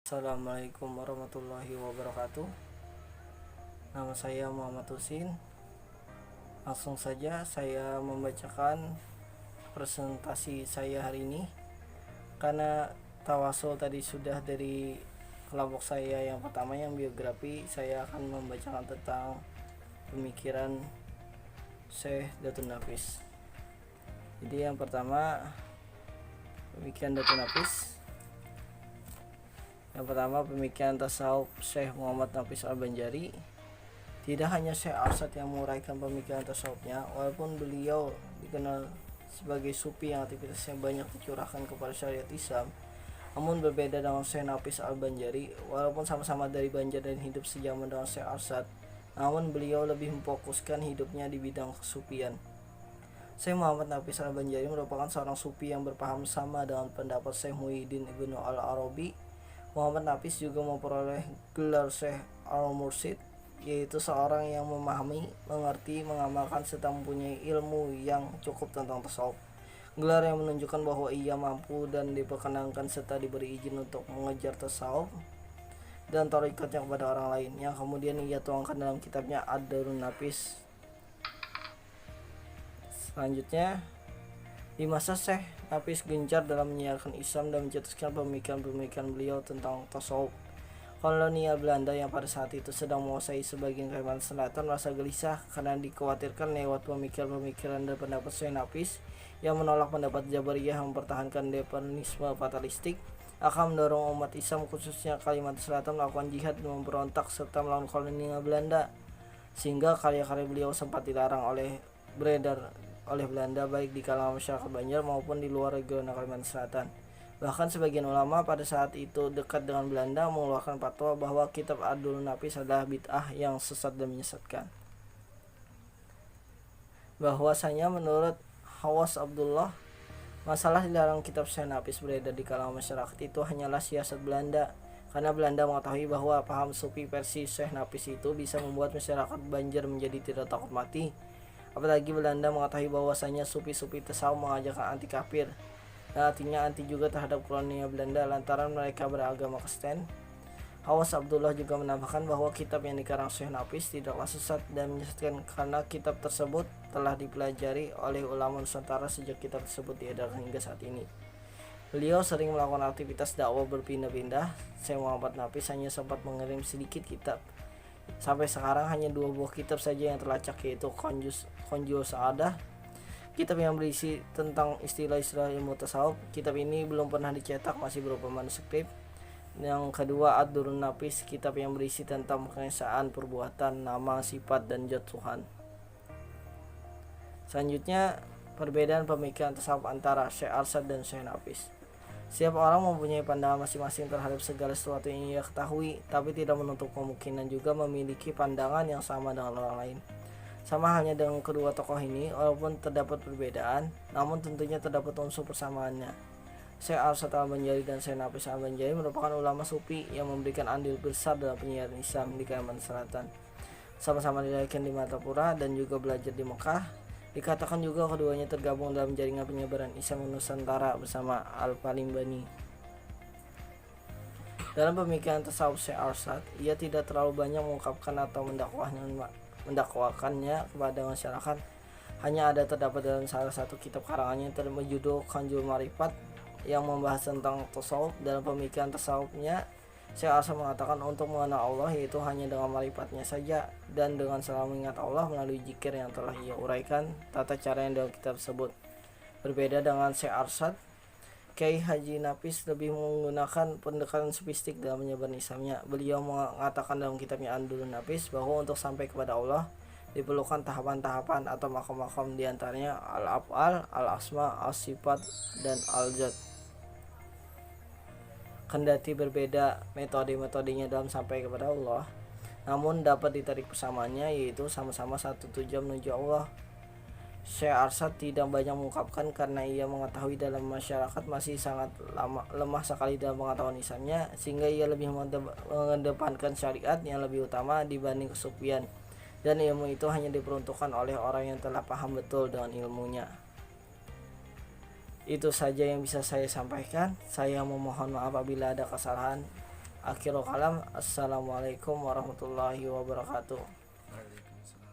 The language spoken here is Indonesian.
Assalamualaikum warahmatullahi wabarakatuh. Nama saya Muhammad Husin. Langsung saja saya membacakan presentasi saya hari ini. Karena tawasul tadi sudah dari kelompok saya yang pertama yang biografi, saya akan membacakan tentang pemikiran Syekh Datun Nafis. Jadi yang pertama, pemikiran Datun Nafis. Yang pertama, pemikiran tasawuf Syekh Muhammad Nafis Al-Banjari. Tidak hanya Syekh Arsyad yang menguraikan pemikiran tasawufnya, walaupun beliau dikenal sebagai sufi yang aktivitasnya banyak dicurahkan kepada syariat Islam, namun berbeda dengan Syekh Nafis Al-Banjari. Walaupun sama-sama dari Banjar dan hidup sejaman dengan Syekh Arsyad, namun beliau lebih memfokuskan hidupnya di bidang kesufian. Syekh Muhammad Nafis Al-Banjari merupakan seorang sufi yang berpaham sama dengan pendapat Syekh Muhyiddin Ibnu Al-Arabi. Muhammad Nafis juga memperoleh gelar Syekh Al-Mursyid, yaitu seorang yang memahami, mengerti, mengamalkan serta mempunyai ilmu yang cukup tentang tasawuf. Gelar yang menunjukkan bahwa ia mampu dan diperkenankan serta diberi izin untuk mengejar tasawuf dan tarikatnya kepada orang lain, yang kemudian ia tuangkan dalam kitabnya Ad-Darun Nafis. Selanjutnya, di masa Syekh Nafis gencar dalam menyiarkan Islam dan mencetuskan pemikiran-pemikiran beliau tentang tasawuf. Kolonial Belanda yang pada saat itu sedang menguasai sebagian Kalimantan Selatan merasa gelisah karena dikhawatirkan lewat pemikiran-pemikiran dan pendapat Syekh Nafis yang menolak pendapat Jabariyah yang mempertahankan determinisme fatalistik akan mendorong umat Islam khususnya Kalimantan Selatan melakukan jihad dan memberontak serta melawan kolonial Belanda, sehingga karya-karya beliau sempat dilarang beredar oleh Belanda baik di kalangan masyarakat Banjar maupun di luar regional Kalimantan Selatan. Bahkan sebagian ulama pada saat itu dekat dengan Belanda mengeluarkan fatwa bahwa kitab Ad-Darun Nafis adalah bid'ah yang sesat dan menyesatkan. Bahwasanya menurut Hawas Abdullah, masalah dilarang kitab Syekh Nafis beredar di kalangan masyarakat itu hanyalah siasat Belanda, karena Belanda mengetahui bahwa paham sufi versi Syekh Nafis itu bisa membuat masyarakat Banjar menjadi tidak takut mati. Apalagi Belanda mengetahui bahwasanya sufi-sufi tasawuf mengajarkan anti kafir, dan artinya anti juga terhadap kolonial Belanda lantaran mereka beragama Kristen. Hawas Abdullah juga menambahkan bahwa kitab yang dikarang Syekh Nafis tidaklah sesat dan menyesatkan karena kitab tersebut telah dipelajari oleh ulama Nusantara sejak kitab tersebut diedarkan hingga saat ini. Beliau sering melakukan aktivitas dakwah berpindah-pindah. Syekh Muhammad Nafis hanya sempat mengirim sedikit kitab. Sampai sekarang hanya 2 buah kitab saja yang terlacak, yaitu Konjul Sa'adah, kitab yang berisi tentang istilah-istilah ilmu tasawuf. Kitab ini belum pernah dicetak, masih berupa manuskrip. Yang kedua, Ad-Darun Nafis, kitab yang berisi tentang pengesaan perbuatan, nama, sifat, dan zat Tuhan. Selanjutnya, perbedaan pemikiran tasawuf antara Syekh Arsyad dan Syekh Nafis. Setiap orang mempunyai pandangan masing-masing terhadap segala sesuatu yang ia ketahui, tapi tidak menutup kemungkinan juga memiliki pandangan yang sama dengan orang lain. Sama halnya dengan kedua tokoh ini, walaupun terdapat perbedaan, namun tentunya terdapat unsur persamaannya. Syekh Arsyad Al-Banjari dan Syekh Nafis Al-Banjari merupakan ulama sufi yang memberikan andil besar dalam penyiaran Islam di Kalimantan Selatan. Sama-sama dilahirkan di Martapura dan juga belajar di Mekah. Dikatakan juga keduanya tergabung dalam jaringan penyebaran Islam Nusantara bersama Al-Falimbani. Dalam pemikiran tasawuf Syekh Arsyad, ia tidak terlalu banyak mengungkapkan atau mendakwakannya kepada masyarakat. Hanya terdapat dalam salah satu kitab karangannya yang berjudul Kanjul Marifat yang membahas tentang tasawuf. Dalam pemikiran tasawufnya, Syekh Arsyad mengatakan untuk mengenal Allah yaitu hanya dengan marifatnya saja dan dengan selalu mengingat Allah melalui zikir yang telah ia uraikan tata cara yang dalam kitab tersebut. Berbeda dengan Syekh Arsyad, Kiai Haji Nafis lebih menggunakan pendekatan sofistik dalam menyebar Islamnya. Beliau mengatakan dalam kitabnya Ad-Darun Nafis bahwa untuk sampai kepada Allah diperlukan tahapan-tahapan atau makam-makam, diantaranya al-af'al, al-asma, al-sifat, dan al-zat. Kendati berbeda metode-metodenya dalam sampai kepada Allah, namun dapat ditarik persamaannya, yaitu sama-sama satu tujuan menuju Allah. Syekh Arsyad tidak banyak mengungkapkan karena ia mengetahui dalam masyarakat masih sangat lemah sekali dalam pengetahuan Islamnya, sehingga ia lebih mengedepankan syariat yang lebih utama dibanding kesufian, dan ilmu itu hanya diperuntukkan oleh orang yang telah paham betul dengan ilmunya. Itu saja yang bisa saya sampaikan. Saya memohon maaf apabila ada kesalahan. Akhirul kalam, assalamualaikum warahmatullahi wabarakatuh. Waalaikumsalam.